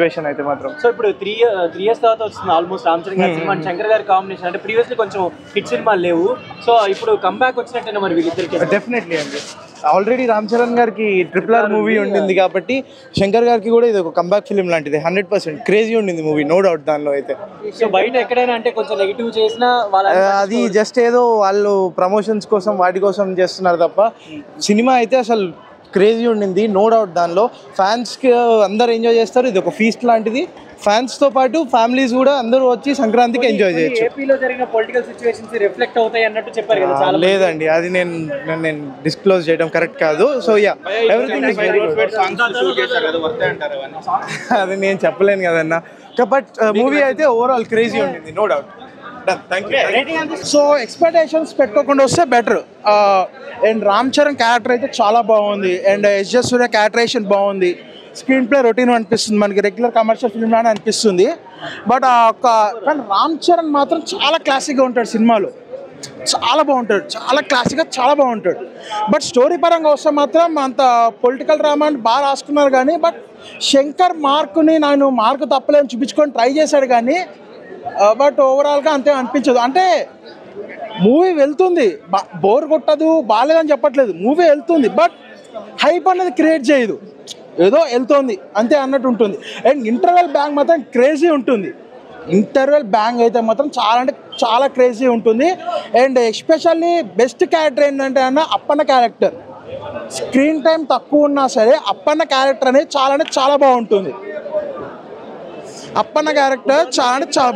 Situation అయితే మాత్రం. So ఇప్పుడు 3 years తర్వాత వస్తుంది ఆల్మోస్ట్ రామ్ చరణ్ గారి సినిమా అండ్ శంకర్ గారి కాంబినేషన్. అంటే ప్రీవియస్లీ కొంచెం హిట్ సినిమాలు లేవు, సో ఇప్పుడు కంబ్యాక్ వచ్చినట్టే మరి వీళ్ళిద్దరికి. డెఫినెట్లీ అండి. ఆల్రెడీ రామ్ చరణ్ గారికి RRR మూవీ ఉండింది కాబట్టి శంకర్ గారికి కూడా ఇది ఒక కంబ్యాక్ ఫిలిం లాంటిది. 100% క్రేజీ ఉండింది మూవీ, నో డౌట్ దానిలో అయితే. సో బయట ఎక్కడైనా అంటే కొంచెం నెగిటివ్ చేసినా అది జస్ట్ ఏదో వాళ్ళు ప్రమోషన్స్ కోసం వాటి కోసం చేస్తున్నారు తప్ప సినిమా అయితే అసలు క్రేజీ ఉండింది, నో డౌట్. దానిలో ఫ్యాన్స్కి అందరు ఎంజాయ్ చేస్తారు. ఇది ఒక ఫీస్ట్ లాంటిది. ఫ్యాన్స్తో పాటు ఫ్యామిలీస్ కూడా అందరూ వచ్చి సంక్రాంతికి ఎంజాయ్ చేయొచ్చు. ఏపీలో జరిగిన పొలిటికల్ సిచువేషన్స్ రిఫ్లెక్ట్ అవుతాయి అన్నట్టు చెప్పారు కదా చాలా. లేదండి, అది నేను డిస్క్లోజ్ చేయడం కరెక్ట్ కాదు. So yeah, everything is very good. అది నేను చెప్పలేను కదన్నా. బట్ మూవీ అయితే ఓవరాల్ క్రేజీ ఉండింది, నో డౌట్. సో ఎక్స్పెక్టేషన్స్ పెట్టుకోకుండా వస్తే better. And Ram Charan character అయితే చాలా బాగుంది. అండ్ ఎస్.జే. సూర్య క్యారెక్టరేషన్ బాగుంది. స్క్రీన్ ప్లే రొటీన్ అనిపిస్తుంది, మనకి రెగ్యులర్ కమర్షియల్ ఫిల్మ్ లానే అనిపిస్తుంది. బట్ కానీ రామ్ చరణ్ మాత్రం చాలా క్లాసిక్గా ఉంటాడు సినిమాలో, చాలా బాగుంటాడు, చాలా క్లాసిక్గా చాలా బాగుంటాడు. బట్ స్టోరీ పరంగా వస్తే మాత్రం అంత పొలిటికల్ డ్రామా అని బాగా రాసుకున్నారు కానీ బట్ శంకర్ నేను మార్కు తప్పలేని చూపించుకొని ట్రై చేశాడు కానీ బట్ ఓవరాల్గా అంతే అనిపించదు. అంటే మూవీ వెళ్తుంది, బోర్ కొట్టదు, బాగాలేదని చెప్పట్లేదు, మూవీ వెళ్తుంది. బట్ హైప్ అనేది క్రియేట్ చేయదు, ఏదో వెళ్తుంది అంతే అన్నట్టు ఉంటుంది. అండ్ ఇంటర్వెల్ బ్యాంగ్ మాత్రం క్రేజీ ఉంటుంది. ఇంటర్వెల్ బ్యాంగ్ అయితే మాత్రం చాలా అంటే చాలా క్రేజీ ఉంటుంది. అండ్ ఎస్పెషల్లీ బెస్ట్ క్యారెక్టర్ ఏంటంటే అప్పన్న క్యారెక్టర్. స్క్రీన్ టైం తక్కువ ఉన్నా సరే అప్పన్న క్యారెక్టర్ అనేది చాలా బాగుంటుంది. అప్పన్న క్యారెక్టర్ చాలా అంటే చాలా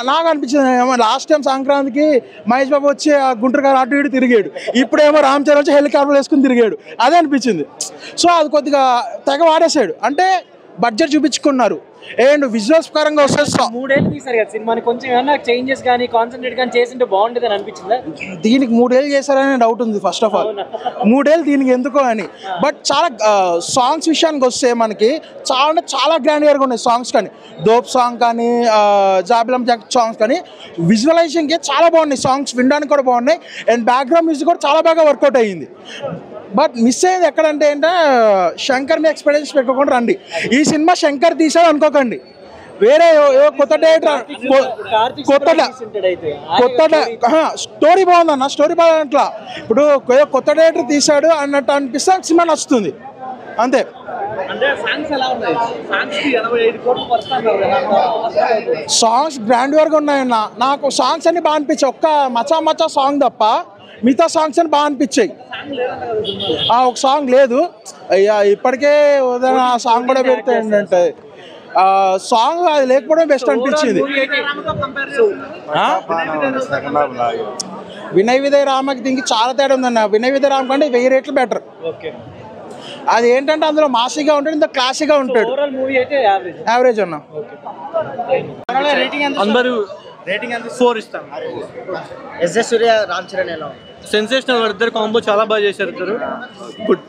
నాకు అనిపించింది. లాస్ట్ టైం సంక్రాంతికి మహేష్ బాబు వచ్చి గుంటూరు గారు అటు ఇటు తిరిగాడు, ఇప్పుడేమో రామ్ చరణ్ వచ్చి హెలికాప్టర్ వేసుకుని తిరిగాడు, అదే అనిపించింది. సో అది కొద్దిగా తెగ వాడేసాడు, అంటే బడ్జెట్ చూపించుకున్నారు. అండ్ విజువల్స్ పరంగా వస్తే 3 ఏళ్ళు తీసారు కదా సినిమాని, కొంచెం ఏమన్నా చేంజెస్ కానీ కాన్సన్ట్రేట్ కానీ చేసింటే బాగుంటుంది అని అనిపించిందా? దీనికి 3 ఏళ్ళు చేశారనే డౌట్ ఉంది ఫస్ట్ ఆఫ్ ఆల్. 3 ఏళ్ళు దీనికి ఎందుకో అని. బట్ చాలా సాంగ్స్ విషయానికి వస్తే మనకి చాలా అంటే చాలా గ్రాండ్గా ఉన్నాయి సాంగ్స్, కానీ దోప్ సాంగ్ కానీ జాబిలం జాక్ సాంగ్స్ కానీ విజువలైజేషన్కి చాలా బాగున్నాయి సాంగ్స్, వినడానికి కూడా బాగున్నాయి. అండ్ బ్యాక్గ్రౌండ్ మ్యూజిక్ కూడా చాలా బాగా వర్కౌట్ అయ్యింది. బట్ మిస్ అయ్యేది ఎక్కడంటే శంకర్ మీ ఎక్స్పెక్టేషన్స్ పెట్టుకోకుండా రండి. ఈ సినిమా శంకర్ తీసాడు అనుకోకండి, వేరే కొత్త డైరెక్టర్ స్టోరీ బాగుందన్న, స్టోరీ బాగుంట్లా. ఇప్పుడు కొత్త డైరెక్టర్ తీసాడు అన్నట్టు అనిపిస్తే సినిమా నచ్చుతుంది అంతే. సాంగ్స్ గ్రాండ్ వర్గా ఉన్నాయన్న, నాకు సాంగ్స్ అన్ని బాగా అనిపించాయి. ఒక్క మచా మచా సాంగ్ తప్ప మిగతా సాంగ్స్ అని బాగా అనిపించాయి. ఒక సాంగ్ లేదు, అయ్యా ఇప్పటికే ఆ సాంగ్ కూడా పెడితే ఏంటంటే సాంగ్ అది లేకపోవడం బెస్ట్ అనిపించింది. వినయ్ విజయ్ రామకి దీనికి చాలా తేడా ఉందన్న. వినయ్ విజయ్ రామ్ కంటే 1000 రెట్లు బెటర్. అది ఏంటంటే అందులో మాసీగా ఉంటాడు, ఇంత క్లాసీగా ఉంటాడు. యావరేజ్ అన్న. అందరూ రేటింగ్ ఎంత? 4 ఇస్తాం. ఎస్.జే. సూర్య రామ్ చరణ్ ఎలా? సెన్సేషనల్, ఇద్దరు కాంబో చాలా బాగా చేశారు. గుడ్.